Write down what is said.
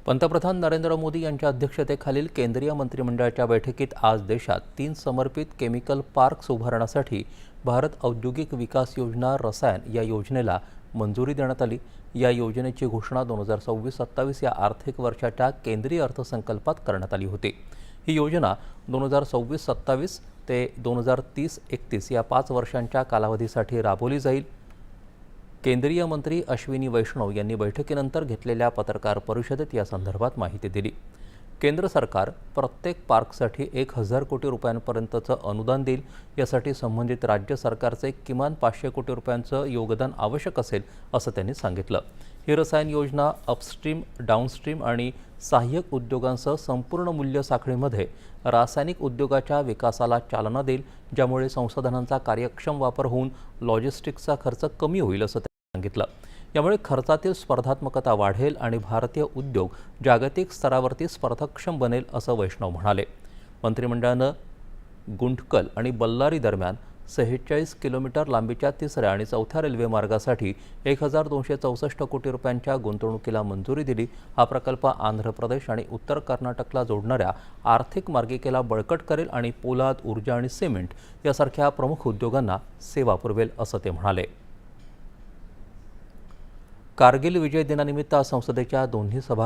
पंतप्रधान नरेंद्र मोदी यांच्या अध्यक्षतेखालील केंद्रीय मंत्रिमंडळाच्या बैठकीत आज देशात 3 समर्पित केमिकल पार्क्स उभारण्यासाठी भारत औद्योगिक विकास योजना रसायन या योजनेला मंजुरी देण्यात आली। या योजनेची घोषणा 2026-27 या आर्थिक वर्षाच्या केंद्रीय अर्थसंकल्पात करण्यात आली होती। ही योजना 2026-27 ते 2030-31 या 5 वर्षांच्या कालावधीसाठी राबवली जाईल। केंद्रीय मंत्री अश्विनी वैष्णव यांनी बैठकीनंतर घेतलेल्या पत्रकार परिषदेत या संदर्भात माहिती दिली। केंद्र सरकार प्रत्येक पार्कसाठी 1000 कोटी रुपयांपर्यंतचं अनुदान देईल। यासाठी संबंधित राज्य सरकारचे किमान 500 कोटी रुपयांचं योगदान आवश्यक असेल असं त्यांनी सांगितलं। ही रसायन योजना अपस्ट्रीम, डाऊनस्ट्रीम आणि सहाय्यक उद्योगांसह संपूर्ण मूल्य साखळीमध्ये रासायनिक उद्योगाच्या विकासाला चालना देईल, ज्यामुळे संसाधनांचा कार्यक्षम वापर होऊन लॉजिस्टिक्सचा खर्च कमी होईल असं सांगितलं। यामुळे खर्चातील स्पर्धात्मकता वाढेल आणि भारतीय उद्योग जागतिक स्तरावरती स्पर्धाक्षम बनेल असं वैष्णव म्हणाले। मंत्रिमंडळानं गुंटकल आणि बल्लारी दरम्यान 46 किलोमीटर लांबीच्या 3ऱ्या आणि 4थ्या रेल्वे मार्गासाठी 1264 कोटी रुपयांच्या गुंतवणुकीला मंजुरी दिली। हा प्रकल्प आंध्र प्रदेश आणि उत्तर कर्नाटकला जोडणाऱ्या आर्थिक मार्गिकेला बळकट करेल आणि पोलाद, ऊर्जा आणि सिमेंट यासारख्या प्रमुख उद्योगांना सेवा पुरवेल असं ते म्हणाले। कारगिल विजय दिनानिमित्त आज संसदेच्या दोन्ही सभा